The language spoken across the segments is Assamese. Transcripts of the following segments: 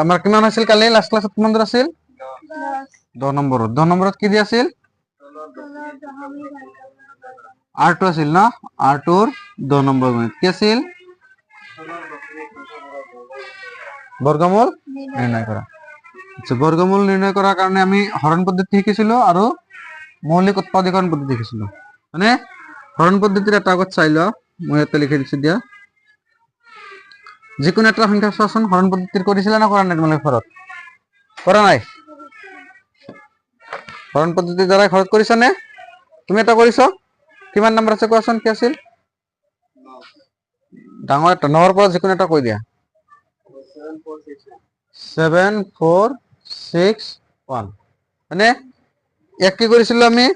আমাৰ কিমান আছিল কালি লাষ্ট ক্লাছত কিমান দূৰ আছিল 10 নম্বৰত কি দি আছিল r2 আছিল না r2 ৰ 10 নম্বৰ গণিত কি আছিল বৰ্গমূল নিৰ্ণয় কৰা আচ্ছা বৰ্গমূল নিৰ্ণয় কৰাৰ কাৰণে আমি হৰণ পদ্ধতি শিকিছিল আৰু মৌলিক উৎপাদকৰণ পদ্ধতি শিকিছিল মানে হৰণ পদ্ধতিৰ এটা আগত চাই লও মই এটা লিখি দিছো দিয়া যিকোনো এটা সংখ্যা সচন হরণ পদ্ধতিৰ কৰিছিল না কৰা নাই তোমালোকে ঘৰত কৰা নাই হৰণ পদ্ধতিৰ দ্বাৰা ঘৰত কৰিছা নে তুমি এটা কৰিছো কিমান নম্বৰ আছে কোৱাচোন কি আছিল ডাঙৰ এটা নম্বৰ পৰা যিকোনো এটা কৈ দিয়া 7 4 6 1 মানে এক কি কৰিছিল আমি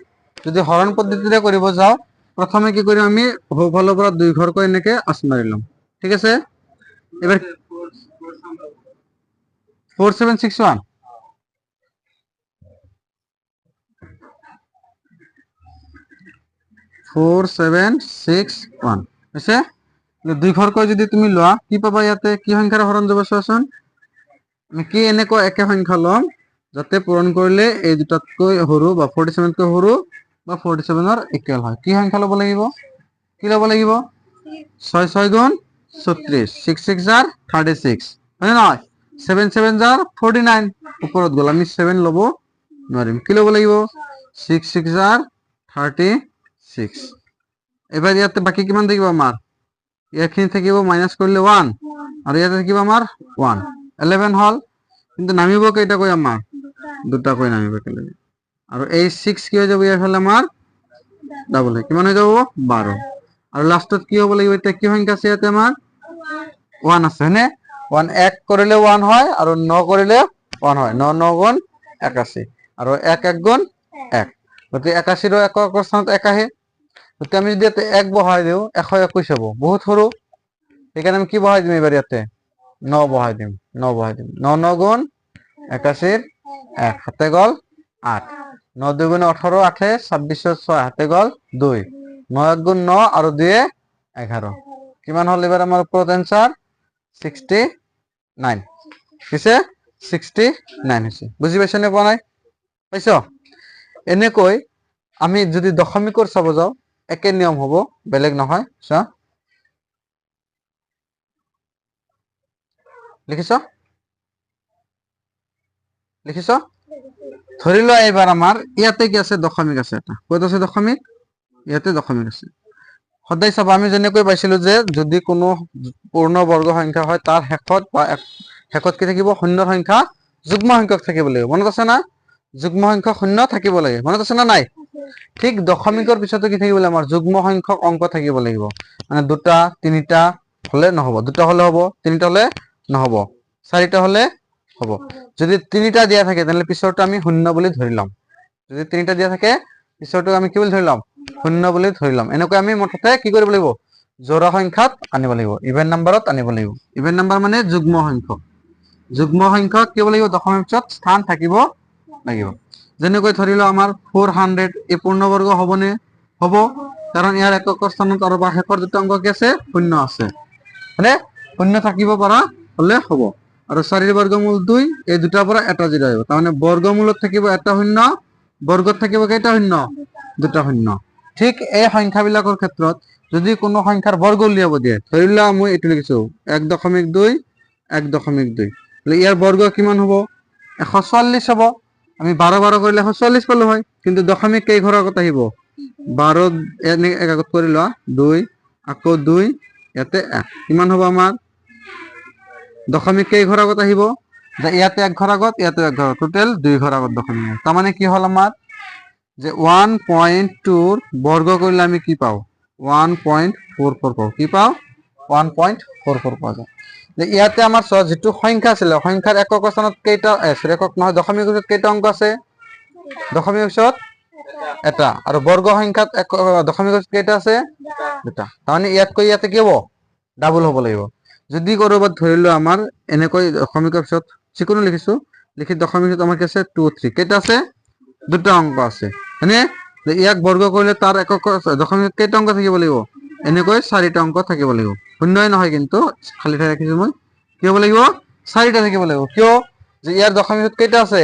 যদি হৰণ পদ্ধতিৰে কৰিব যাও প্ৰথমে কি কৰিম আমি বহুফলৰ পৰা দুই ঘৰ কৈ এনেকে আছ মাৰি লম ঠিক আছে এবাৰ 4761 4761 আছে দুই ঘৰ কৈ যদি তুমি লোৱা কি পাবা ইয়াতে কি সংখ্যাৰ হৰণ যাব চোৱাচোন আমি কি এনেকৈ একে সংখ্যা লম যাতে পূৰণ কৰিলে এই দুটাতকৈ সৰু বা 47 তকৈ সৰু বা 47 ৰ ইকুৱেল হয় কি সংখ্যা ল'ব লাগিব কি ল'ব লাগিব 6 6 গুণ 36 6 6 জাৰ 36 হয় নহয় 7 7 জাৰ 49 ওপৰত গল আমি 7 ল'ব নোৱাৰিম কি ল'ব লাগিব 6 6 জাৰ 36 এবাৰ ইয়াতে বাকি কিমান থাকিব আমাৰ ইয়াৰখিনি থাকিব মাইনাস কৰিলে 1 আৰু ইয়াতে থাকিব আমাৰ 1 11 হল কিন্তু নামিব কেইটা কৈ আমাৰ দুটা কৈ নামিব কেলে আৰু এই 6 কি হৈ যাব ইয়াৰ ফালে আমাৰ ডাবল হয় কিমান হৈ যাব 12 আৰু লাষ্টত কি হ'ব লাগিব এটা কি সংখ্যা আছে ইয়াতে আমাৰ 1 আছে হয়নে 1 এক কৰিলে 1 হয় আৰু 9 কৰিলে 1 হয় 9 9 গুণ 81 আৰু 1 1 গুণ 1 গতি 81 ৰ একৰ স্থানত 1 আহে গতি আমি যদি ইয়াতে 1 বহাই দিও 121 হ'ব বহুত সৰু সেইকাৰণে আমি কি বহাই দিম এবাৰ ইয়াতে 9 বহাই দিম 9 বহাই দিম 9 9 গুণ 81 1 হাতে গল 8 9 2 গুণ 18 8 26 6 হাতে গল 2 9 1 গুণ 9 আৰু 2 11 কিমান হল এবাৰ আমাৰ ওপৰত आंसर 69 কিছে 69 হৈছে বুজি পাইছ নে পোৱা নাই পাইছ এনেকৈ আমি যদি দশমিকৰ চাব যাও একে নিয়ম হ'ব বেলেগ নহয় চা লিখিছ ধৰি লোৱা এবাৰ আমাৰ ইয়াতে কি আছে দশমিক আছে এটা কত আছে দশমিক ইয়াতে দশমিক আছে সদায় চাবা আমি যেনেকৈ পাইছিলো যে যদি কোনো পূৰ্ণ বৰ্গ সংখ্যা হয় তাৰ শেষত বা শেষত কি থাকিব শূন্য সংখ্যা যুগ্ম সংখ্যক থাকিব লাগিব মনত আছে না যুগ্ম সংখ্যক শূন্য থাকিব লাগে মনত আছে না নাই ঠিক দশমিকৰ পিছতো কি থাকিব আমাৰ যুগ্ম সংখ্যক অংক থাকিব লাগিব মানে দুটা তিনিটা হলে নহব দুটা হলে হ'ব তিনিটা হলে নহব চাৰিটা হলে হ'ব যদি তিনিটা দিয়া থাকে তাহলে পিছৰটো আমি শূন্য বুলি ধৰি লম যদি তিনিটা দিয়া থাকে পিছৰটো আমি কি বুলি ধৰি লম শূন্য বুলি ধৰি লম এনেকৈ আমি মুঠতে কি কৰিব লাগিব জোড়া সংখ্যাত আনিব লাগিব ইভেন নাম্বাৰত আনিব লাগিব ইভেন নাম্বাৰ মানে যুগ্ম সংখ্যক কি হ'ব লাগিব দশমিক পিছত স্থান থাকিব লাগিব যেনেকৈ ধৰি লও আমাৰ 400 এই পূৰ্ণবৰ্গ হ'বনে হ'ব কাৰণ ইয়াৰ একক স্থানত আৰু বা শেষৰ দুটা অংক কি আছে শূন্য আছে মানে শূন্য থাকিব পৰা হলে হ'ব আৰু 4 ৰ বৰ্গমূল 2 এই দুটাৰ পৰা এটা জিৰ' আহিব তাৰ মানে বৰ্গমূলত থাকিব এটা শূন্য বৰ্গত থাকিব কেইটা শূন্য দুটা শূন্য ঠিক এই সংখ্যাবিলাকৰ ক্ষেত্ৰত যদি কোনো সংখ্যাৰ বৰ্গ উলিয়াব দিয়ে ধৰি লোৱা মই এইটো লিখিছো 1.2 1.2 ইয়াৰ বৰ্গ কিমান হ'ব 144 হ'ব আমি 12 12 কৰিলে 144 পালো হয় কিন্তু দশমিক কেই ঘৰৰ আগত আহিব 12 এনে এক আগত কৰি লোৱা 2 আকৌ 2 ইয়াতে 1 কিমান হ'ব আমাৰ দশমিক কেই ঘৰ আগত আহিব যে ইয়াতে এক ঘৰ আগত ইয়াতে এক ঘৰ টোটাল দুই ঘৰ আগত দশমিক তাৰ মানে কি হল আমাৰ যে 1.2 বৰ্গ কৰিলে আমি কি পাও 1.44 পাও কি পাও 1.44 পাও যে ইয়াতে আমাৰ যেটো সংখ্যা আছিল সংখ্যাৰ একক স্থানত কেইটা একক নহয় দশমিক পিছত কেইটা অংক আছে দশমিক পিছত এটা আৰু বৰ্গ সংখ্যাত দশমিক পিছত কেইটা আছে দুটা তাৰ মানে ইয়াতকৈ ইয়াতে কি হ'ব ডাবল হ'ব লাগিব যদি কৰবাত ধৰিলো আমাৰ এনেকৈ দশমিকৰ পিছত যিকোনো লিখিছো লিখি দশমিকত আমাৰ কি আছে 2 3 কেইটা আছে দুটা অংক আছে মানে ইয়াক বৰ্গ কৰিলে তাৰ একক দশমিকত কেইটা অংক থাকিব লাগিব এনেকৈ 4টা অংক থাকিব লাগিব শূন্যই নহয় কিন্তু খালি ঠাই ৰাখিছো মই কি হ'ব লাগিব চাৰিটা থাকিব লাগিব কিয় যে ইয়াৰ দশমিক কেইটা আছে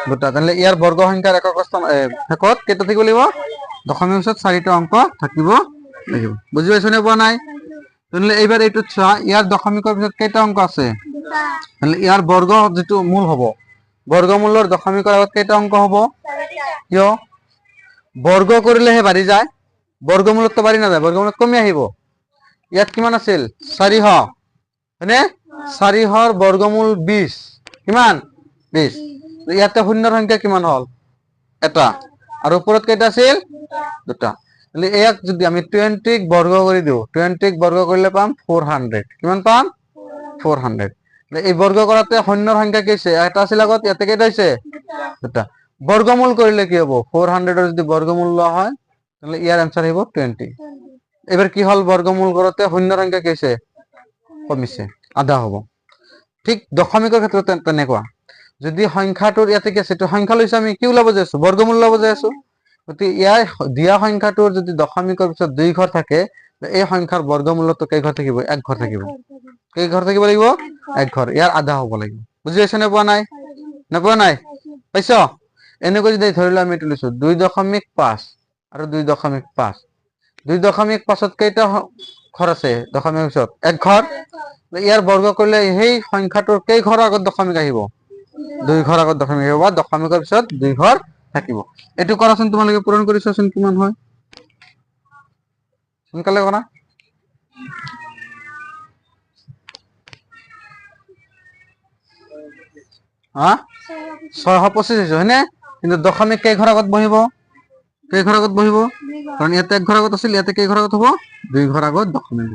দুটা তাহলে ইয়াৰ বৰ্গ সংখ্যাৰ একক স্থান শেষত কেইটা থাকিব লাগিব দশমিক পিছত চাৰিটা অংক থাকিব লাগিব বুজি পাইছনে পোৱা নাই তাহলে এইবাৰ এইটো চোৱা ইয়াৰ দশমিকৰ পিছত কেইটা অংক আছে তাহলে ইয়াৰ বৰ্গ যেটো মূল হ'ব বৰ্গমূলৰ দশমিকৰ আগত কেইটা অংক হ'ব কিয় বৰ্গ কৰিলেহে বাঢ়ি যায় বৰ্গমূলত বাঢ়ি নাযায় বৰ্গমূলত কমি আহিব ইয়াত কিমান আছিল 400 হয়নে 400ৰ বৰ্গমূল 20 কিমান 20 ইয়াতে শূন্যৰ সংখ্যা কিমান হল এটা আৰু ওপৰত কেইটা আছিল দুটা তাহলে এক যদি আমি 20 ক বৰ্গ কৰি দিও 20 ক বৰ্গ কৰিলে পাম 400 কিমান পাম 400 এই বৰ্গ কৰাতে শূন্যৰ সংখ্যা কি হৈছে এটা আছিল আগত ইয়াতে কেইটা হৈছে দুটা বৰ্গমূল কৰিলে কি হ'ব 400 ৰ যদি বৰ্গমূল লোৱা হয় তাহলে ইয়াৰ आंसर আহিব 20 এবাৰ কি হল বৰ্গমূল কৰতে শূন্যৰ সংখ্যা কি হৈছে কমিছে আধা হ'ব ঠিক দশমিকৰ ক্ষেত্ৰত তেনেকুৱা যদি সংখ্যাটোৰ ইয়াতে কি আছে তো সংখ্যা লৈছে আমি কি ওলাব যাইছো বৰ্গমূল ওলাব যাইছো গতি ইয়াৰ দিয়া সংখ্যাটোৰ যদি দশমিকৰ পিছত দুই ঘৰ থাকে এই সংখ্যাৰ বৰ্গমূলতো কেই ঘৰ থাকিব এক ঘৰ থাকিব কেই ঘৰ থাকিব লাগিব এক ঘৰ ইয়াৰ আধা হ'ব লাগিব বুজি পাইছ নে পোৱা নাই পাইছ এনেকৈ যদি ধৰিলো আমি এইটো লৈছো 2.5 আৰু 2.5 2.5ত কেইটা ঘৰ আছে দশমিকৰ পিছত এক ঘৰ ইয়াৰ বৰ্গ কৰিলে সেই সংখ্যাটোৰ কেই ঘৰ আগত দশমিক আহিব দুই ঘৰ আগত দশমিক আহিব বা দশমিকৰ পিছত দুই ঘৰ থাকিব এটো কৰাচোন তোমালোকে পূৰণ কৰিছাচোন কিমান হয় সোনকালে কৰা হা 625 হৈছে হয়নে কিন্তু দশমিক কেই ঘৰ আগত বহিব কারণ ইয়াতে এক ঘর আগত আছিল ইয়াতে কেই ঘর আগত হ'ব দুই ঘর আগত দশমিক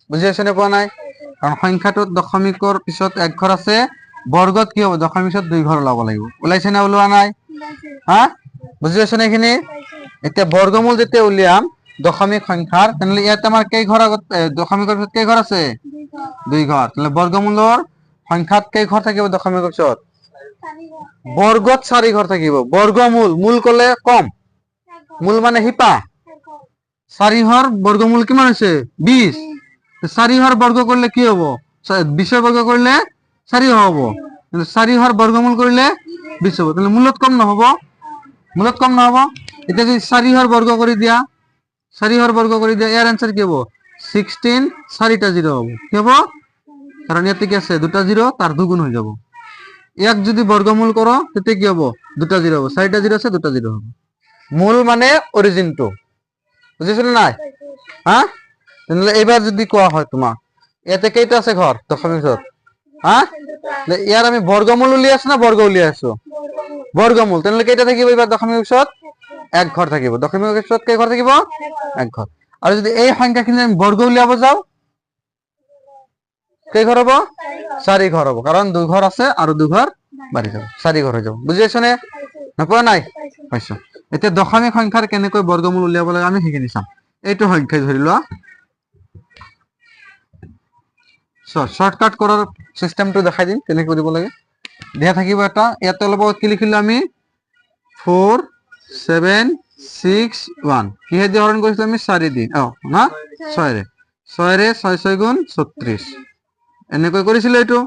বুজি আছে নে পোৱা নাই কাৰণ সংখ্যাটোত দশমিকৰ পিছত এক ঘৰ আছে বৰ্গত কি হ'ব দশমিকৰ পিছত দুই ঘৰ ওলাব লাগিব ওলাইছে না ওলোৱা নাই হা বুজি আছে নে এখিনি এতিয়া বৰ্গমূল যেতিয়া উলিয়াম দশমিক সংখ্যাৰ তেনলে ইয়াতে আমাৰ কেই ঘৰ আগত দশমিকৰ পিছত কেই ঘৰ আছে দুই ঘৰ তাহলে বৰ্গমূলৰ সংখ্যাত কেই ঘৰ থাকিব দশমিকৰ পিছত বৰ্গত 4 ঘৰ থাকিব বৰ্গমূল মূল কলে কম মূল মানে হিপা 4 বর্গমূল কিমান আছে 20 4 বর্গ করলে কি হবো 20 বর্গ করলে 4 হবো 4 বর্গমূল করলে 20 হবো তাহলে মূলত কম না হবো এটা যদি 4 বর্গ করে দিয়া 4 বর্গ করে দিয়া এর आंसर কি হবো 16 4টা 0 হবো কি হবো কারণ এতে কি আছে দুটা 0 তার দুগুণ হয়ে যাব এক যদি বর্গমূল করো তাতে কি হবো দুটা 0 হবো 4টা 0 আছে দুটা 0 হবে মূল মানে অরিজিনটো বুঝিছনে নাই হ্যাঁ তাহলে এবার যদি কোয়া হয় তোমাক এতে কেইটা আছে ঘর দশমিকত হ্যাঁ ইয়ার আমি বর্গমূল উলিয়াই আছো না বর্গ উলিয়াই আছো বর্গমূল তাহলে কেইটা থাকিব এবার দশমিকত এক ঘর থাকিব দশমিকত কেই ঘর থাকিব এক ঘর আর যদি এই সংখ্যাখিনি আমি বর্গ উলিয়াব যাও কেই ঘর হবো 4 ঘর হবো কারণ দুই ঘর আছে আর দুই ঘর বাড়ি যাব 4 ঘর হয়ে যাব বুঝিছনে না পোৱা নাই পাইছো এতিয়া দশমিক সংখ্যাৰ কেনেকৈ বৰ্গমূল উলিয়াব লাগে আমি শিকিনি চাম এইটো সংখ্যা ধৰি লোৱা শৰ্টকাট কৰাৰ সিস্টেমটো দেখাই দিম কেনেকৈ কৰিব লাগে দিয়া থাকিব এটা ইয়াতে অলপ কি লিখিলো আমি 4 7 6 1 কিহে দি হৰণ কৰিছো আমি 4 দি না 6 ৰে 6 6 গুণ 36 এনেকৈ কৰিছিল এইটো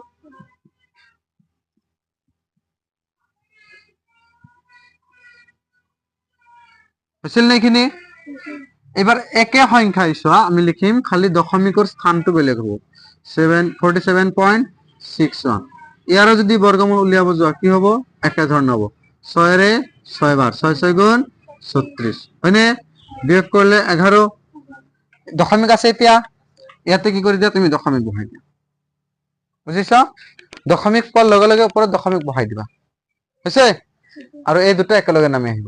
বুঝছিল নেখিনি এবাৰ একে সংখ্যা চোৱা আমি লিখিম খালি দশমিকৰ স্থানটো বেলেগ হ'ব 47.61 ইয়াৰো যদি বৰ্গমূল উলিয়াব যোৱা কি হ'ব একে ধৰণৰ হ'ব 6 ৰে 6 বাৰ 6 6 গুণ 36 হয়নে বিয়োগ কৰিলে 11 দশমিক আছে এতিয়া ইয়াতে কি কৰি দিয়া তুমি দশমিক বহাই দিয়া বুজিছা দশমিক পোৱাৰ লগে লগে ওপৰত দশমিক বহাই দিবা হৈছে আৰু এই দুটা একেলগে নামি আহিব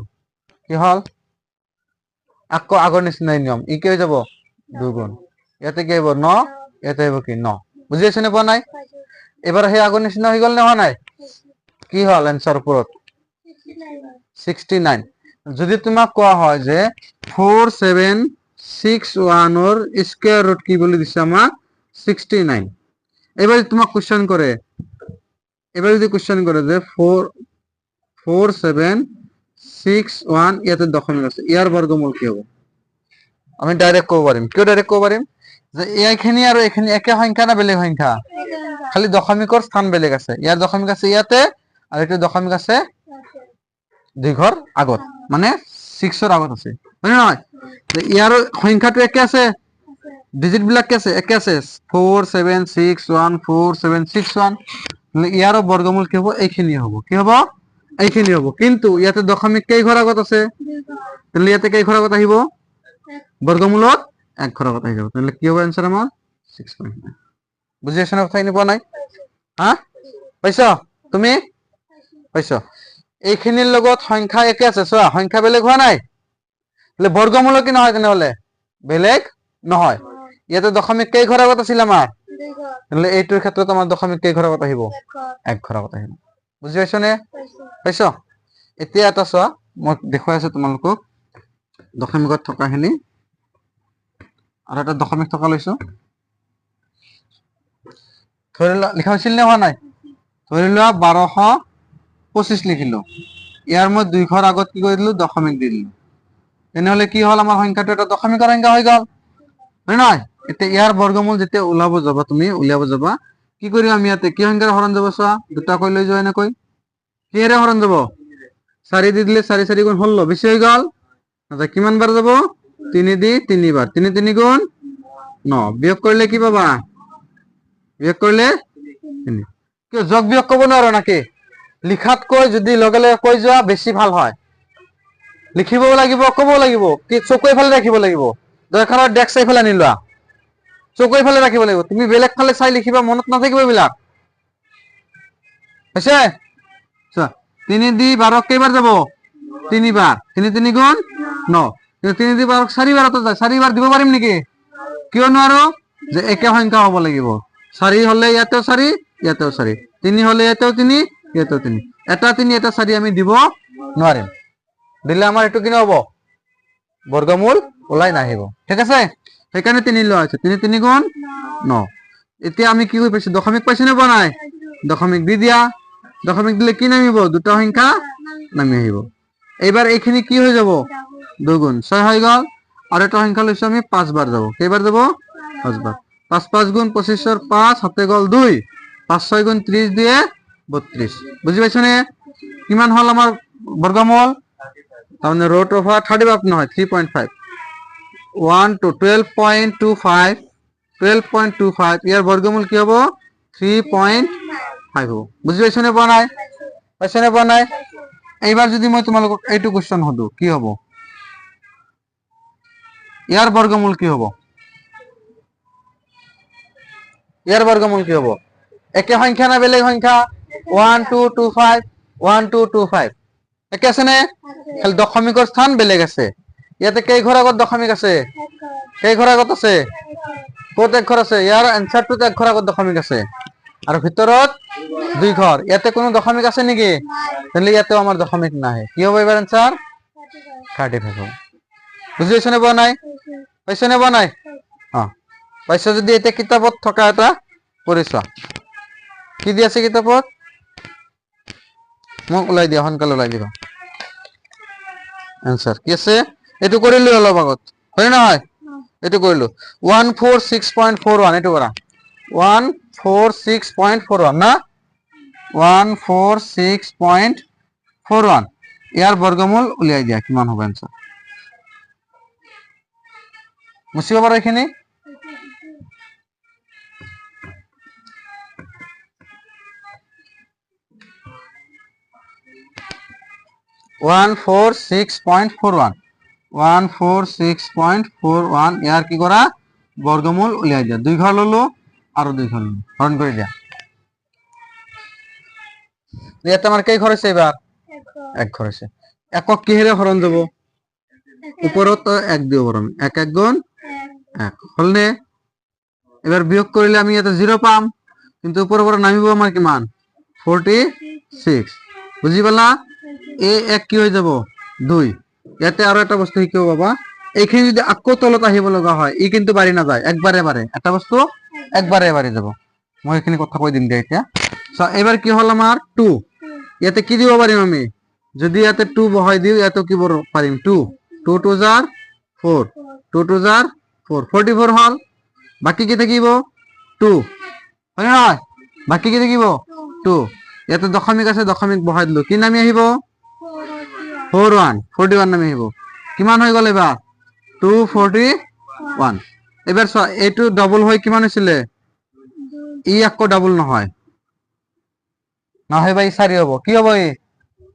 কি হল আকৌ আগৰ নিচিনাই নিয়ম ই কি হৈ যাব দুগুণ ইয়াতে কি হ'ব 9 ইয়াতে হ'ব কি 9 বুজি আছে নে পোৱা নাই এবাৰ সেই আগৰ নিচিনা হৈ গল নে হোৱা নাই কি হল आंसर ওপৰত 69 যদি তোমাক কোৱা হয় যে 4761 ৰ স্কয়াৰ ৰুট কি বুলি দিছে আমাক 69 এবাৰ তোমাক কোশ্চেন কৰে যে 4761 ইয়াতে দশমিক আছে ইয়াৰ বৰ্গমূল কি হ'ব আমি ডাইৰেক্ট ক'ব পাৰিম কিয় ডাইৰেক্ট ক'ব পাৰিম যে এইখিনি আৰু এইখিনি একে সংখ্যা না বেলেগ সংখ্যা খালি দশমিকৰ স্থান বেলেগ আছে ইয়াৰ দশমিক আছে ইয়াতে আৰু এইটো দশমিক আছে 2 ঘৰ আগত মানে 6ৰ আগত আছে হয় নহয় ইয়াৰ সংখ্যাটো একে আছে ডিজিট বিলাক কি আছে একে আছে 47614761 ইয়াৰো বৰ্গমূল কি হ'ব এইখিনি হ'ব কি হ'ব এইখিনি হ'ব কিন্তু ইয়াতে দশমিক কেই ঘৰ আগত আছে তাহলে ইয়াতে কেই ঘৰ আগত আহিব বৰ্গমূলত 1 ঘৰ আগত আহিব তাহলে কি হ'ব आंसर আমাৰ 6.9 বুজি আছ না কথাখিনি পোৱা নাই হা পাইছ তুমি পাইছ এইখিনিৰ লগত সংখ্যা একে আছে চোৱা সংখ্যা বেলেগ হোৱা নাই তাহলে বৰ্গমূল কি নহয় তেনেহলে বেলেগ নহয় ইয়াতে দশমিক কেই ঘৰ আগত আছিল আমাৰ তাহলে এইটোৰ ক্ষেত্ৰত আমাৰ দশমিক কেই ঘৰ আগত আহিব 1 ঘৰ আগত আহিব বুজি পাইছ নে পাইছ এতিয়া এটা চোৱা মই দেখুৱাই আছো তোমালোকক দশমিকত থকাখিনি আৰু এটা দশমিক থকা লৈছো ধৰি লোৱা লিখা হৈছিল নে হোৱা নাই ধৰি লোৱা 1225 লিখিলো ইয়াৰ মই 2 ঘৰ আগত কি কৰি দিলো দশমিক দি দিলো তেনেহলে কি হল আমাৰ সংখ্যাটো এটা দশমিকৰ সংখ্যা হৈ গল হয় নাই এতিয়া ইয়াৰ বৰ্গমূল যেতিয়া উলাব যাবা তুমি উলিয়াব যাবা কি কৰিম আমি ইয়াতে কি সংখ্যাৰ হৰণ যাব চোৱা দুটা কৈ লৈ যোৱা এনেকৈ কিহেৰে হৰণ যাব 4 দি দিলে 4 4 গুণ 16 বেছি হৈ গল আচ্ছা কিমান বাৰ যাব 3 দি 3 বাৰ 3 3 গুণ 9 বিয়োগ কৰিলে কি পাবা বিয়োগ কৰিলে 3 কি যোগ বিয়োগ কব নোৱাৰো নাকি লিখাত কৈ যদি লগে লগে কৈ যোৱা বেছি ভাল হয় লিখিবও লাগিব কবও লাগিব কি চকুৰ ফালে ৰাখিব লাগিব দয়খানৰ ডেস্ক চাই ফালে নিলোৱা চকুৰ ফালে ৰাখিব লাগিব তুমি বেলেগ ফালে চাই লিখিবা মনত নাথাকিব এইবিলাক হৈছে চোৱা 3 দি 12 কেইবাৰ যাব 3 বাৰ 3 3 গুণ 9 কিন্তু 3 দি 12 4 বাৰতো যায় 4 বাৰ দিব পাৰিম নেকি কিয় নোৱাৰো যে একে সংখ্যা হ'ব লাগিব 4 হলে ইয়াতেও 4 ইয়াতেও 4 3 হলে ইয়াতেও 3 ইয়াতেও 3 এটা 3 এটা 4 আমি দিব নোৱাৰিম দিলে আমাৰ এটো কি হ'ব বৰ্গমূল ওলাই নাহিব ঠিক আছে সেইকাৰণে 3 লোৱা হৈছে 3 3 গুণ 9 এতিয়া আমি কি হৈ পাইছো দশমিক পাইছো নে পোৱা নাই দশমিক দি দিয়া দশমিক দিলে কি নামিব দুটা সংখ্যা নামি আহিব এইবাৰ এইখিনি কি হৈ যাব 2 গুণ 6 হৈ গল আৰু এটা সংখ্যা লৈছো আমি 5 বাৰ যাব কেইবাৰ যাব 5 বাৰ 5 5 গুণ 25 ৰ 5 হাতে গল 2 5 6 গুণ 30 দিয়ে 32 বুজি পাইছো নে কিমান হল আমাৰ বৰ্গমূল তাৰমানে ৰুট অভাৰ 35 নহয় 3.5 1 to 12.25 12.25 ইয়াৰ বৰ্গমূল কি হ'ব 3.5 হ'ব বুজি পাইছ নে পোৱা নাই এইবাৰ যদি মই তোমালোকক এইটো কোৱেশ্চন হদো কি হ'ব ইয়াৰ বৰ্গমূল কি হ'ব একে সংখ্যা না বেলেগ সংখ্যা 1 2 2 5 1 2 2 5 একে আছে নে খালি দশমিকৰ স্থান বেলেগ আছে ইয়াতে কেই ঘৰ আগত দশমিক আছে কেই ঘৰ আগত আছে ক'ত এক ঘৰ আছে ইয়াৰ আনসাৰটোত এক ঘৰ আগত দশমিক আছে আৰু ভিতৰত 2 ঘৰ ইয়াতে কোনো দশমিক আছে নেকি তাহলে ইয়াতে আমাৰ দশমিক নাই কি হ'ব এবাৰ আনসাৰ 35 হ'ব বুজি পাইছ নে পোৱা নাই পাইছ যদি এটা কিতাপত থকা এটা পঢ়ি চোৱা কি দি আছে কিতাপত মোক ওলাই দিয়া সোনকালে ওলাই দিবা आंसर কি আছে এটো কৰিলো অলপ আগত হয় নহয় এটো কৰিলো 146.41 এটো কৰা 146.41 না 146.41 ইয়াৰ বৰ্গমূল উলিয়াই দিয়া কিমান হ'ব आंसर মুছিব পাৰো এখিনি 146.41 ইয়াৰ কি কৰা বৰ্গমূল উলিয়াই দিয়া 2 ঘৰ ললো আৰু 2 ঘৰ ললো হৰণ কৰি দিয়া ইয়াতে আমাৰ কেই ঘৰ আছে এবাৰ এক ঘৰ আছে একক কিহেৰে হৰণ যাব ওপৰত 1 দিব পাৰো 1 1 গুণ 1 হলনে এবাৰ বিয়োগ কৰিলে আমি ইয়াতে 0 পাম কিন্তু ওপৰৰ পৰা নামিব আমাৰ কিমান 46 বুজি পালা এ এক কি হৈ যাব 2 ইয়াতে আৰু এটা বস্তু শিকিব বাবা এইখিনি যদি আকৌ তলত আহিব লগা হয় ই কিন্তু বাঢ়ি না যায় একবারে বাঢ়ে এটা বস্তু একবারে বাঢ়ি যাব মই এইখিনি কথা কৈ দিম দিয়া এতিয়া সো এবাৰ কি হল আমাৰ 2 ইয়াতে কি দিব পাৰিম আমি যদি ইয়াতে 2 বহাই দিও ইয়াতে কি পাৰিম 2 2 2 जार 4 2 2 जार 4 44 হল বাকি কি থাকিব 2 হয় না বাকী কি থাকিব 2 ইয়াতে দশমিক আছে দশমিক বহাই দিলো কি নামি আহিব 41 নামি আহিব কিমান হৈ গ'ল এবাৰ 241 এবাৰ চোৱা এইটো ডাবল হৈ কিমান হৈছিলে ই আকৌ ডাবল নহয় নহয় ভাই 4 হ'ব কি হ'ব এই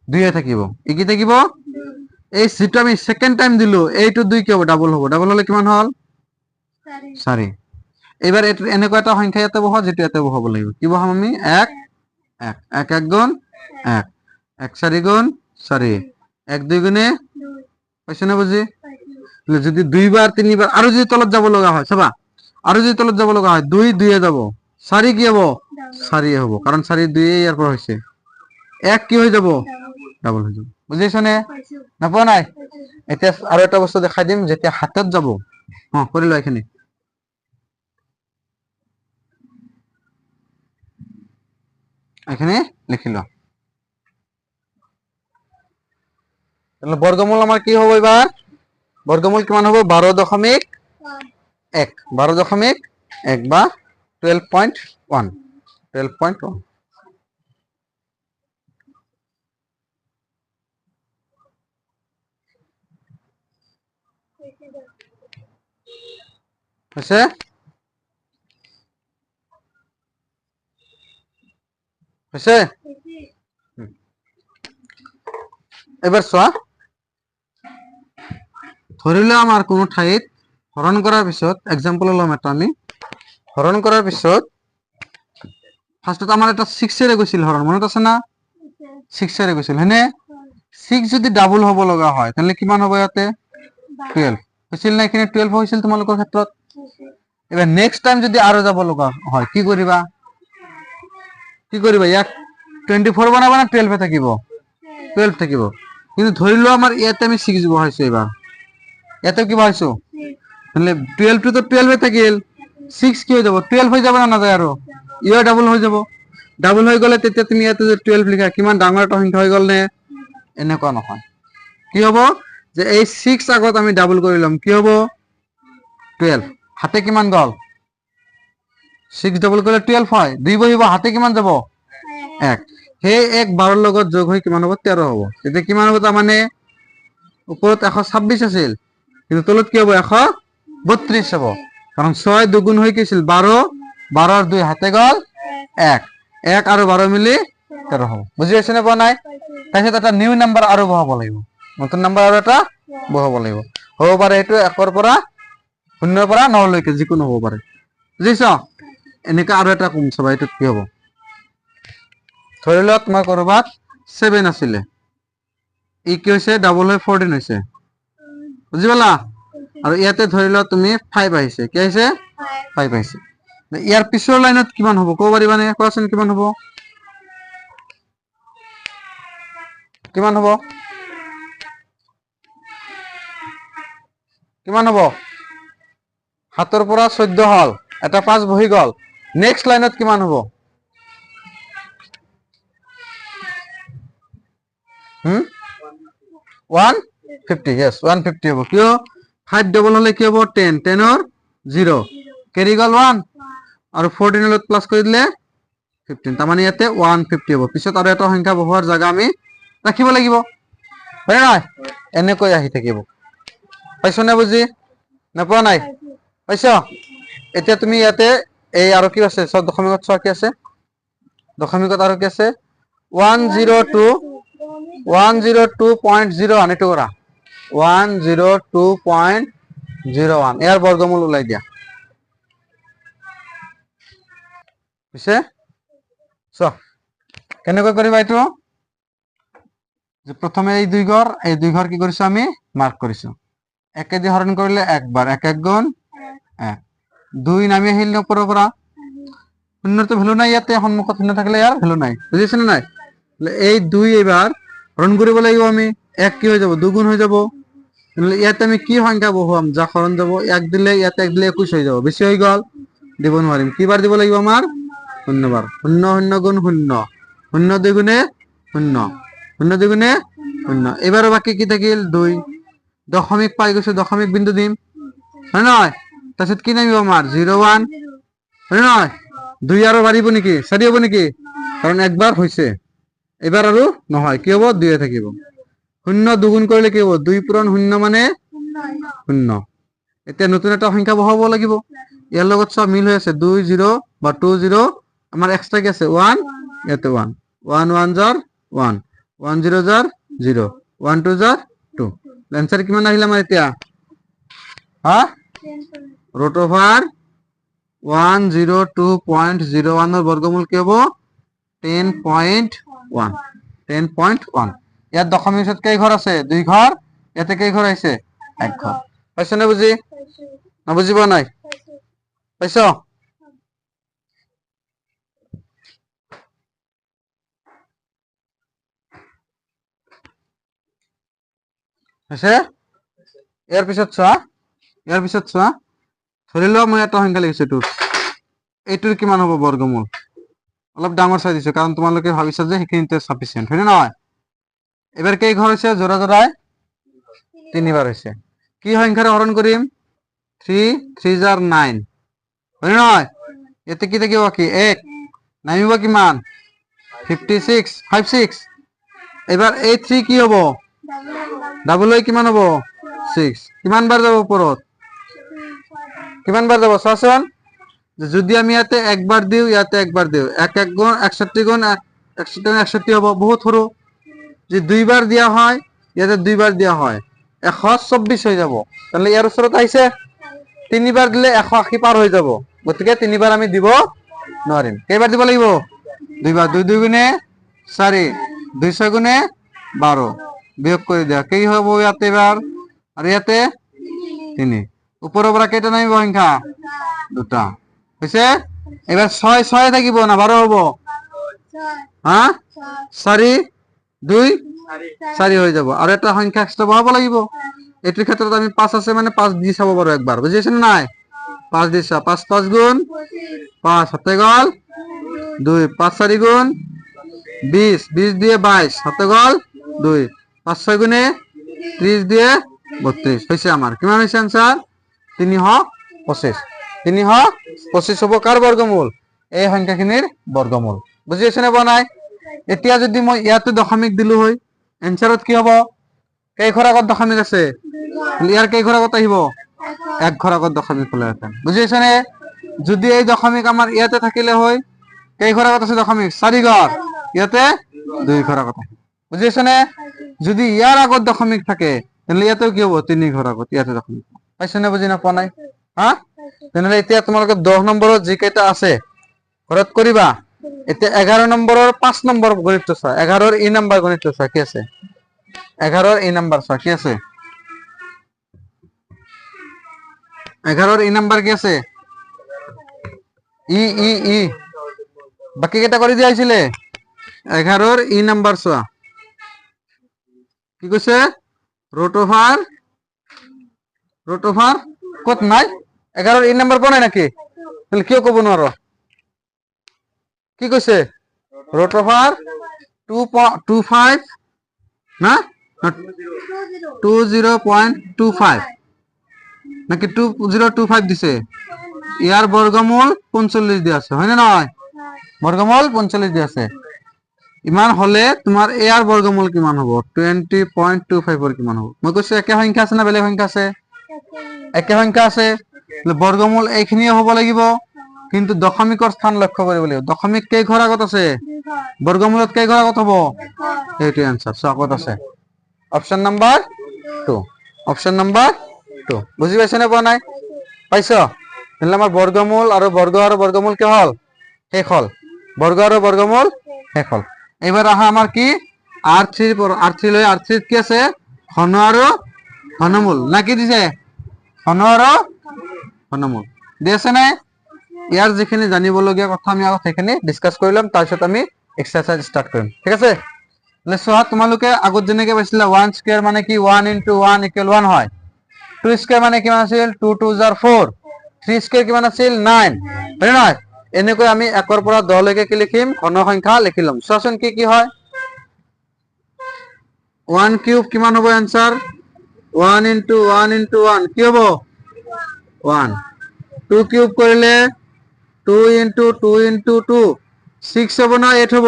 2 থাকিব ই কি থাকিব এই যেটো আমি সেকেন্ড টাইম দিলো এইটো 2 কি হ'ব ডাবল হ'ব ডাবল হলে কিমান হল 4 এবাৰ এনেকুৱা এটা সংখ্যা ইয়াতে বহাও যেটো ইয়াতে বহাব লাগিব কি বহাম আমি 1 1 1 গুণ 1 1 4 গুণ 4 1 2 গুণে পাইছে না বুজি যদি দুইবার তিনবার আৰু যদি তলত যাব লগা হয় চাবা আৰু যদি তলত যাব লগা হয় 2 2 এ যাব 4 কি হ'ব 4 হ'ব কাৰণ 4 2 ইয়াৰ পৰা হৈছে 1 কি হৈ যাব ডাবল হৈ যাব বুজিছনে না পোৱা নাই এতিয়া আৰু এটা বস্তু দেখাই দিম যেতিয়া হাতত যাব কৰি লয় এখানে এখানে লিখি লো তাহলে বর্গমূল আমার কি হবে এবার বর্গমূল কিমান হবে 12.1 12.1 বা 12.1 12.1 আছে আছে এবার চোৱা ধৰিলে আমাৰ কোনো ঠাইত হৰণ কৰাৰ পিছত এক্সাম্পল লম এটা আমি হৰণ কৰাৰ পিছত ফাৰ্স্টত আমাৰ এটা 6 এৰে গৈছিল হৰণ মনত আছে না 6 এৰে গৈছিল হয়নে 6 যদি ডাবল হ'ব লগা হয় তাহলে কিমান হ'ব ইয়াতে 12 হৈছিল না এখানে 12 হৈছিল তোমালোকৰ ক্ষেত্ৰত এবাৰ নেক্সট টাইম যদি আৰু যাব লগা হয় কি কৰিবা ইয়াক 24 বনাবা না 12 থাকিব 12 থাকিব কিন্তু ধৰিলো আমাৰ ইয়াতে আমি 6 বহাইছো এবাৰ ইয়াতে কি বহাইছো তাহলে 12 তো 12 থাকিল 6 কি হৈ যাব 12 হৈ যাব না যায় আৰু ইও ডাবল হৈ যাব ডাবল হৈ গলে তেতিয়া তুমি ইয়াতে 12 লিখা কিমান ডাঙৰ এটা সংখ্যা হৈ গল নে এনেকুৱা নহয় কি হ'ব যে এই 6 আগত আমি ডাবল কৰি লম কি হ'ব 12 হাতে কিমান গল 6 ডাবল কৰিলে 12 হয় 2 বহিব হাতে কিমান যাব 1 হে 1 12 লগত যোগ হৈ কিমান হ'ব 13 হ'ব তেতিয়া কিমান হ'ব তাৰ মানে ওপৰত 126 আছিল কিন্তু তলত কি হ'ব 132 হ'ব কারণ 6 দুগুণ হৈ কিছিল 12 12 আর 2 হাতে গল 1 1 আর 12 মিলি 13 হ'ব বুজি আছে না পোৱা নাই তাৰপিছত এটা নিউ নাম্বাৰ আৰু বহাব লাগিব নতুন নাম্বাৰ আৰু এটা বহাব লাগিব হ'ব পাৰে এটো 1 ৰ পৰা 0 ৰ পৰা 9 লৈকে যিকোনো হ'ব পাৰে বুজিছ এনেকা আৰু এটা কম চাবা এটো কি হ'ব ধৰি লওক তোমাৰ কৰবাত 7 আছিলে ই কি হৈছে ডাবল হৈ 14 হৈছে বুজি পালা আৰু ইয়াতে ধৰি লওক তুমি 5 আহিছে কি আহিছে 5 আহিছে ইয়াৰ পিছৰ লাইনত কিমান হ'ব কব পাৰিবানে কোৱাচোন কিমান হ'ব কিমান হ'ব কিমান হ'ব 7 ৰ পৰা 14 হল এটা 5 বহি গল নেক্সট লাইনত কিমান হ'ব 150 yes 150 হ'ব কিয় 5 ডাবল হলে কি হ'ব 10 10 ৰ 0 কেৰি গল 1 আৰু 14 লগত প্লাস কৰি দিলে 15 তাৰ মানে ইয়াতে 150 হ'ব পিছত আৰু এটা সংখ্যা বহুৱাৰ জায়গা আমি ৰাখিব লাগিব হয় নাই এনেকৈ আহি থাকিব পাইছো না বুজি না পোৱা নাই পাইছো এতিয়া তুমি ইয়াতে এই আৰু কি আছে সব দশমিকত চোৱা কি আছে দশমিকত আৰু কি আছে 102.01 এটো কৰা 102.01 ইয়াৰ বৰ্গমূল ওলাই দিয়া পিছে চোৱা কেনেকৈ কৰিবা এইটো যে প্ৰথমে এই দুই ঘৰ কি কৰিছো আমি মাৰ্ক কৰিছো একে দি হৰণ কৰিলে একবাৰ 1 1 গুণ 1 2 নামি আহিল ওপৰৰ পৰা শূন্যৰ তো ভ্যালু নাই ইয়াতে সন্মুখত শূন্য থাকিলে ইয়াৰ ভ্যালু নাই বুজিছ না নাই এই 2 এবাৰ হৰণ কৰিব লাগিব আমি 1 কি হৈ যাব 2 গুণ হৈ যাব ইয়াতে আমি কি সংখ্যা বহুৱাম যা হৰণ যাব 1 দিলে ইয়াতে 1 দিলে 21 হৈ যাব বেছি হৈ গল দিব নোৱাৰিম কি বাৰ দিব লাগিব আমাৰ শূন্য বাৰ 0 0 গুণ 0 0 2 গুণে 0 0 2 গুণে 0 এবারে বাকি কি থাকিল 2 দশমিক পাই গৈছে দশমিক বিন্দু দিম হয় নয় তাৰপিছত কি নামিব আমাৰ 01 হয় নয় 2 আৰু বাঢ়িব নেকি 4 হ'ব নেকি কাৰণ একবাৰ হৈছে এবাৰ আৰু নহয় কি হ'ব 2 থাকিব 0 দুগুণ কৰিলে কি হ'ব 2 পূৰণ 0 মানে 0 এতিয়া নতুন এটা সংখ্যা বহাব লাগিব ইয়াৰ লগত সব মিল হৈ আছে 2 0 বা 2 0 আমাৰ এক্সট্ৰা কি আছে 1 ইয়াতে 1 1 1 জাৰ 1 1 0 জাৰ 0 1 2 জাৰ 2 आंसर কিমান আহিল আমাৰ এতিয়া হা √ ওভাৰ 102.01 এর বর্গমূল কি হবে 10.1 10.1 ইয়াত দশমিক পিছত কেই ঘর আছে 2 ঘর ইয়াতে কেই ঘর আছে 1 ঘর পাইছো না বুঝি না বুঝিব নাই পাইছো আছে ইয়াৰ পিছত চোৱা ধৰি লোৱা মই এটা সংখ্যা লিখিছো এইটোৰ কিমান হ'ব বৰ্গমূল অলপ ডাঙৰ চাই দিছো কাৰণ তোমালোকে ভাবিছা যে সেইখিনিতে সাফিসিয়েন্ট হয় না নহয় এবাৰ কেই ঘৰ হৈছে জোৰা জোৰাই 3 বাৰ হৈছে কি সংখ্যাৰে হৰণ কৰিম 3 3 জাৰ 9 হয় না নহয় এতে কি থাকিব কি 1 নামিব কিমান 56 56 এবাৰ এই 3 কি হ'ব ডাবল হৈ কিমান হ'ব 6 কিমান বাৰ যাব ওপৰত কিমান বাৰ যাব চাচোন যদি আমি ইয়াতে একবাৰ দিও ইয়াতে একবাৰ দিও 1 1 গুণ 61 গুণ 61 হবে বহুত সৰু যে দুইবাৰ দিয়া হয় ইয়াতে দুইবাৰ দিয়া হয় 124 হৈ যাব তাহলে ইয়াৰ ওচৰত আহিছে তিনিবাৰ দিলে 180 পাৰ হৈ যাব গতিকে তিনিবাৰ আমি দিব নোৱাৰিম কেইবাৰ দিব লাগিব দুইবাৰ 2 2 গুণে 4 2 6 গুণে 12 বিয়োগ কৰি দিয়া কি হ'ব ইয়াতে এবাৰ আৰু ইয়াতে 3 উপৰৰ পৰা কেইটা নামিব সংখ্যা দুটা হৈছে এবাৰ 6 6 থাকিব না 12 হ'ব হা 4 2 4 হৈ যাব আৰু এটা সংখ্যা এক্সট্ৰা বহাব লাগিব এটিৰ ক্ষেত্ৰত আমি 5 আছে মানে 5 দি চাব পাৰো একবাৰ বুজিছেনে নাই 5 দি চা 5 5 গুণ 5 হাতে গল 2 5 4 গুণ 20 20 দিয়ে 22 হাতে গল 2 5 6 গুণে 30 দিয়ে 32 হইছে আমার কিমান হইছে आंसर 325 325 হ'ব কাৰ বৰ্গমূল এই সংখ্যাখিনিৰ বৰ্গমূল বুজি আছে নে বনাই এতিয়া যদি মই ইয়াতে দশমিক দিলো হয় आंसरত কি হ'ব কেই ঘৰ আগত দশমিক আছে ইয়াৰ কেই ঘৰ আগত আহিব এক ঘৰ আগত দশমিক হলে আছে বুজি আছে নে যদি এই দশমিক আমাৰ ইয়াতে থাকিলে হয় কেই ঘৰ আগত আছে দশমিক 4 ঘৰ ইয়াতে 2 ঘৰ আগত বুজি আছে নে যদি ইয়াৰ আগত দশমিক থাকে তাহলে ইয়াতেও কি হ'ব 3 ঘৰ আগত ইয়াতে দশমিক পাইছ নে বুজি না পোৱা নাই হা তেনলে এতিয়া তোমালোকে 10 নম্বৰত যি কেইটা আছে ঘৰত কৰিবা এতিয়া 11 নম্বৰৰ 5 নম্বৰ গণিতটো চোৱা 11 ৰ ই নম্বৰ গণিতটো চোৱা কি আছে 11 ৰ ই নম্বৰ চোৱা কি আছে 11 ৰ ই নম্বৰ কি আছে ই ই ই বাকি কেইটা কৰি দিয়া হৈছিলে 11 ৰ ই নম্বৰ চোৱা কি কৈছে √ ওভাৰ কত নাই 11 ৰ ই নম্বৰ বনাই নাকি তাহলে কিয় কব নোৱাৰো কি কৈছে √ ওভাৰ 2.25 না 20.25 নাকি 2025 দিছে ইয়াৰ বৰ্গমূল 45 দিয়া আছে হয় না নহয় বৰ্গমূল 45 দিয়া আছে ইমান হলে তোমাৰ ইয়াৰ বৰ্গমূল কিমান হ'ব 20.25 ৰ কিমান হ'ব মই কৈছো একে সংখ্যা আছে না বেলেগ সংখ্যা আছে একে সংখ্যা আছে বৰ্গমূল এইখিনি হ'ব লাগিব কিন্তু দশমিকৰ স্থান লক্ষ্য কৰিব লাগিব দশমিক কেই ঘৰ আগত আছে বৰ্গমূলত কেই ঘৰ আগত হ'ব এইটো आंसर সো আগত আছে অপচন নাম্বাৰ 2 অপচন নাম্বাৰ 2 বুজি পাইছ না পোৱা নাই পাইছো তাহলে আমাৰ বৰ্গমূল আৰু বৰ্গমূল কি হল শেষ হল বৰ্গ আৰু বৰ্গমূল শেষ হল এবাৰ আহা আমাৰ কি r3 লৈ r3 কি আছে ঘন আৰু ঘনমূল নাকি দিছে ঘন আৰু ঘনমূল দিছে না ইয়াৰ যিখিনি জানিবলগীয়া কথা আমি আগত সেইখিনি ডিসকাস কৰিলাম তাৰপিছত আমি এক্সাৰসাইজ স্টাৰ্ট কৰিম ঠিক আছে লেসোৱা তোমালোকে আগত যেনেকৈ পাইছিলা 1 স্কয়াৰ মানে কি 1 * 1 = 1 হয় 2 স্কয়াৰ মানে কিমান আছিল 2 2 জাৰ 4 3 স্কয়াৰ কিমান আছিল 9 হয় নহয় এনেকৈ আমি 1 ৰ পৰা 10 লৈকে কি লিখিম ঘন সংখ্যা লিখি লম চোৱাচোন কি হয় 1 কিউব কিমান হ'ব आंसर 1 * 1 * 1 কি হ'ব 1 2 কিউব কৰিলে 2 into 2 into 2 6 হব না 8 হব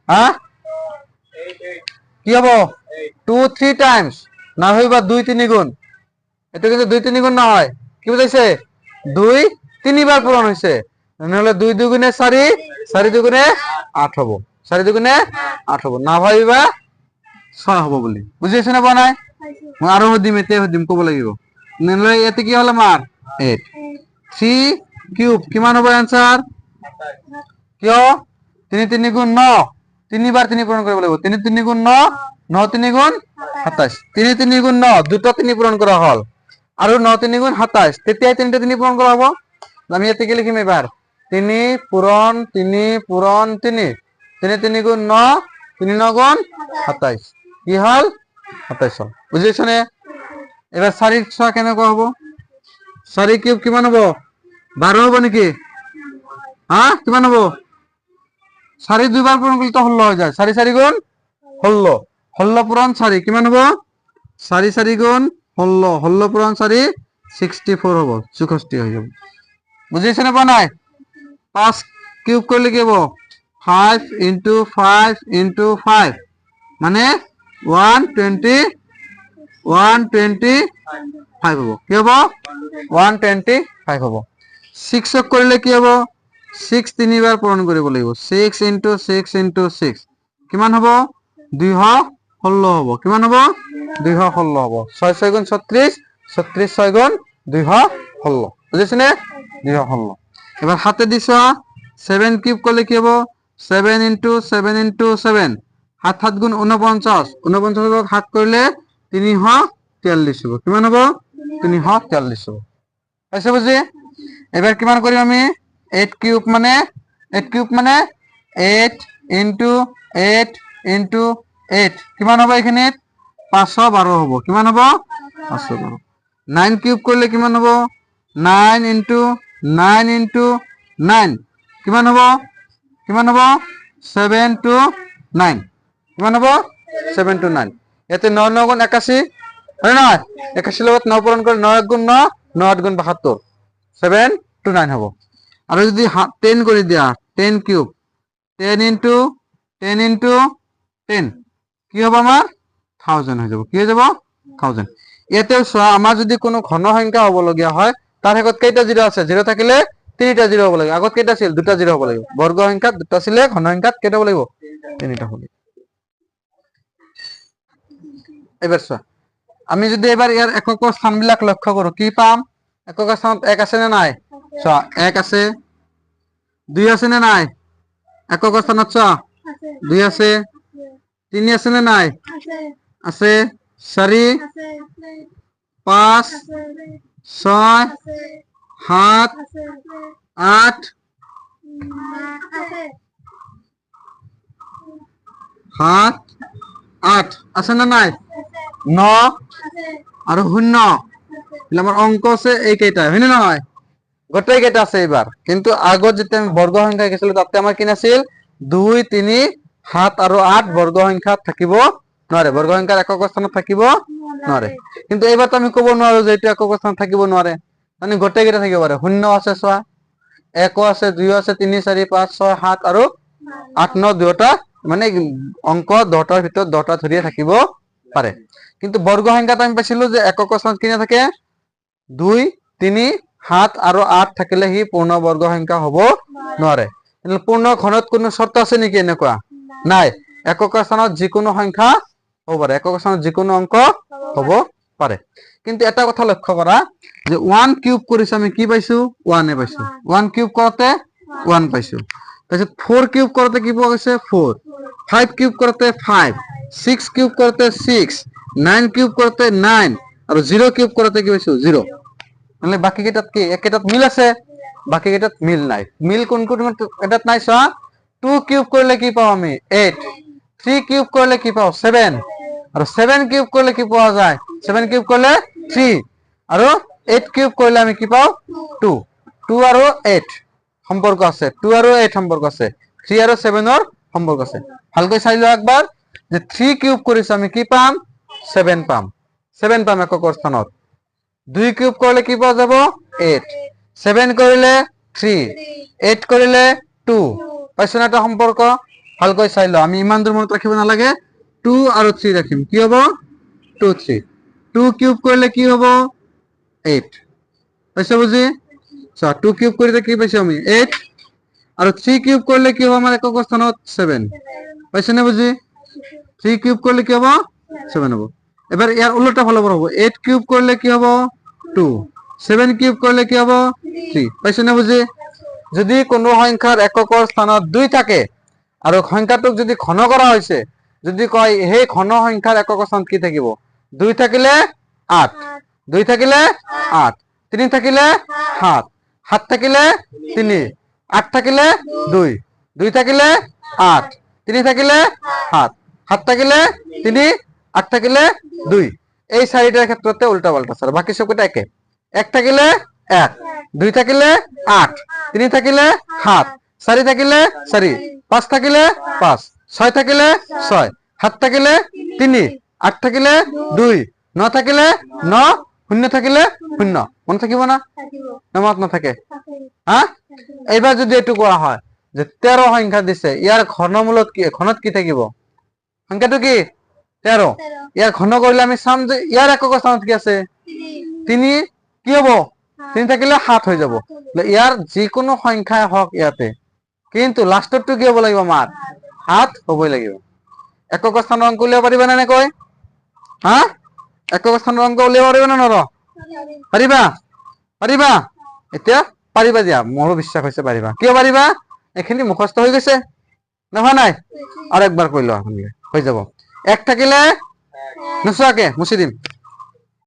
হ্যাঁ কি হব 2 3 টাইমস না হইবা 2 3 গুণ এটা কিন্তু 2 3 গুণ না হয় কি বুঝাইছে 2 3 বার পূরণ হইছে নহলে 2 দুগুণে 4 4 দুগুণে 8 হব 4 দুগুণে 8 হব না ভাইবা 6 হব বলি বুঝিয়েছ না বানাই মই আরো দিম এতে দিম কব লাগিব নহলে এতে কি হল আমার 8 3 কিউব কিমান হ'ব आंसर কিয় 3 3 গুণ 9 তিনিবাৰ 3 পূৰণ কৰিব লাগিব 3 3 গুণ 9 9 3 গুণ 27 3 3 গুণ 9 দুটো 3 পূৰণ কৰা হল আৰু 9 3 গুণ 27 তেতিয়াই 3টা 3 পূৰণ কৰা হ'ব আমি ইয়াতে কি লিখিম এবাৰ 3 পূৰণ 3 পূৰণ 3 3 3 গুণ 9 3 9 গুণ 27 কি হল 27 হল বুজিছনে এবাৰ 4 6 কেনেকৈ হ'ব 4 কিউব কিমান হ'ব 12 হ'ব নেকি হ্যাঁ কিমান হ'ব 4 দুইবাৰ পূৰণ কৰিলে তো 16 হৈ যায় 4 4 গুণ 16 16 পূৰণ 4 কিমান হ'ব 4 4 গুণ 16 16 পূৰণ 4 64 হ'ব 64 হৈ যাব বুজিছনে পোৱা নাই 5 কিউব কৰিলে কি হ'ব 5 into 5 into 5 মানে 125 হ'ব কি হ'ব 125 হ'ব 6 কৰিলে কি হ'ব 6 তিনিবাৰ পূৰণ কৰিব লাগিব 6 into 6 into 6 কিমান হ'ব 216 হ'ব কিমান হ'ব 216 হ'ব 6 6 গুণ 36 36 6 গুণ 216 বুজিছনে 216 এবাৰ হাতে দিছ 7 কিউব কৰিলে কি হ'ব 7 into 7 into 7 7 7 গুণ 49 49 7 কৰিলে 343 হ'ব কিমান হ'ব 343 হ'ব পাইছে বুজি এবাৰ কিমান কৰিম আমি 8 কিউব মানে 8 into 8 into 8 কিমান হ'ব এখানেত 512 হ'ব কিমান হ'ব 512 9 কিউব কৰিলে কিমান হ'ব 9 into 9 কিমান হ'ব 7 to 9 কিমান হ'ব 7 to 9 ইয়াতে 9 9 গুণ 81 হয় না 81 লগত 9 পূৰণ কৰি 9 গুণ 9 9 8 গুণ 72 7 to 9 হ'ব আৰু যদি 10 কৰি দিয়া 10 কিউব 10 into 10 কি হ'ব আমাৰ 1000 হৈ যাব কি হৈ যাব 1000 ইয়াতে চোৱা আমাৰ যদি কোনো ঘন সংখ্যা হ'ব লগিয়া হয় তাৰ আগত কেইটা জিৰো আছে জিৰো থাকিলে তিনিটা জিৰো হ'ব লাগিব আগত কেইটা আছিল দুটা জিৰো হ'ব লাগিব বৰ্গ সংখ্যাত দুটা আছিল ঘন সংখ্যাত কেইটা হ'ব লাগিব তিনিটা হ'ব এবাৰ চোৱা আমি যদি এবাৰ ইয়াৰ এককৰ স্থানবিলাক লক্ষ্য কৰো কি পাম এককৰ স্থানত 1 আছে নে নাই চোৱা 1 আছে 2 আছে নে নাই এককৰ স্থানত চোৱা 2 আছে 3 আছে নে নাই আছে 4 5 6 7 8 7 8 আছে না নাই 9 আর 0 আমার অঙ্ক আছে এই কেইটা হয়নি নহয় গোটেই কেইটা আছে এবার কিন্তু আগত যেতে আমি বর্গ সংখ্যা গেছিল তাতে আমার কি নাছিল 2 3 7 আর 8 বর্গ সংখ্যা থাকিব নৰে বৰ্গ সংখ্যাৰ একক স্থানত থাকিব নৰে কিন্তু এবাৰ তো আমি কব নোৱাৰো যে এটা একক স্থানত থাকিব নৰে মানে গোটেই কেইটা থাকিব পাৰে 0 আছে চোৱা 1 আছে 2 আছে 3 4 5 6 7 আৰু 8 9 দুটা মানে অঙ্ক 10টাৰ ভিতৰত 10টা ধৰিয়ে থাকিব পাৰে কিন্তু বর্গ সংখ্যাত আমি পাইছিলো যে একক স্থানত কিনে থাকে 2 3 7 আৰু 8 থাকিলে হি পূৰ্ণ বৰ্গ সংখ্যা হ'ব নোৱাৰে কিন্তু পূৰ্ণ ঘনত কোনো শৰ্ত আছে নেকি এনেকুৱা নাই একক স্থানত যিকোনো সংখ্যা হ'ব পাৰে একক স্থানত যিকোনো অঙ্ক হ'ব পাৰে কিন্তু এটা কথা লক্ষ্য কৰা যে 1 কিউব কৰিছে আমি কি পাইছো 1 এ পাইছো 1 কিউব কৰোতে 1 পাইছো তাৰপিছত 4 কিউব কৰোতে কি পোৱা গৈছে 4 5 কিউব কৰোতে 5 6 কিউব কৰোতে 6 9 কিউব কৰোতে 9 আৰু 0 কিউব কৰোতে কি পাইছো 0 মানে বাকি কেইটাত কি একেটাত মিল আছে বাকি কেইটাত মিল নাই মিল কোন কোন এটাত নাই চোৱা 2 কিউব কৰিলে কি পাও আমি 8 3 কিউব কৰিলে কি পাও 7 আৰু 7 কিউব কৰিলে কি পোৱা যায় 7 কিউব কৰিলে 3 আৰু 8 কিউব কৰিলে আমি কি পাও 2 2 আৰু 8 সম্পৰ্ক আছে 2 আৰু 8 সম্পৰ্ক আছে 3 আৰু 7 ৰ সম্পৰ্ক আছে ভালকৈ চাই লোৱা একবাৰ যে 3 কিউব কৰিছে আমি কি পাম 7 পাম একক স্থানত 2 কিউব কৰিলে কি পোৱা যাব 8 7 কৰিলে 3 8 কৰিলে 2 পাইছো না এটা সম্পৰ্ক ভালকৈ চাই ল আমি ইমান দূৰ মনত ৰাখিব নালাগে 2 আৰু 3 ৰাখিম কি হ'ব 2 3 2 কিউব কৰিলে কি হ'ব 8 পাইছো বুজি চা 2 কিউব কৰিলে কি পাইছো আমি 8 আৰু 3 কিউব কৰিলে কি হ'ব আমাৰ একক স্থানত 7 পাইছো না বুজি 3 কিউব কৰিলে কি হ'ব 7 হ'ব এবাৰ ইয়াৰ উল্টা ফলাফল হ'ব 8 কিউব কৰিলে কি হ'ব 2 7 কিউব কৰিলে কি হ'ব 3 পাইছো না বুজি যদি কোনো সংখ্যাৰ এককৰ স্থানত 2 থাকে আৰু সংখ্যাটোক যদি ঘন কৰা হৈছে যদি কয় সেই ঘন সংখ্যাৰ একক স্থানত কি থাকিব 2 থাকিলে 8 2 থাকিলে 8 3 থাকিলে 7 7 থাকিলে 3 8 থাকিলে 2 2 থাকিলে 8 3 থাকিলে 7 7 থাকিলে 3 8 থাকিলে 2 এই চাৰিটাৰ ক্ষেত্ৰতে উল্টা পাল্টা স্যার বাকি সবকটা একে 1 থাকিলে 1 2 থাকিলে 8 3 থাকিলে 7 4 থাকিলে 4 5 থাকিলে 5 6 থাকিলে 6 7 থাকিলে 3 8 থাকিলে 2 9 থাকিলে 9 0 থাকিলে 0 মন থাকিব না নামত নাথাকে হ্যাঁ এইবাৰ যদি এটু কোৱা হয় যে 13 সংখ্যা দিছে ইয়াৰ ঘনমূলত কি ঘনত কি থাকিব সংখ্যাটো কি 13 ইয়াৰ ঘন কৰিলে আমি চাম যে ইয়াৰ একক স্থানত কি আছে 3 কি হ'ব 3 থাকিলে 7 হৈ যাব ইয়াৰ যিকোনো সংখ্যাই হওক ইয়াতে কিন্তু লাষ্টটো কি হ'ব লাগিব আমাৰ 7 হ'বই লাগিব একক স্থানৰ অংক উলিয়াব পাৰিবা নে কয় হা একক স্থানৰ অংক উলিয়াব পাৰিবা নে নৰো পাৰিবা পাৰিবা এতিয়া পাৰিবা দিয়া মোৰো বিশ্বাস হৈছে পাৰিবা কিয় পাৰিবা এখিনি মুখস্থ হৈ গৈছে নহয় নাই আৰু একবাৰ কৈ লোৱা হৈ যাব 1 থাকিলে নচোৱাকে মুছি দিম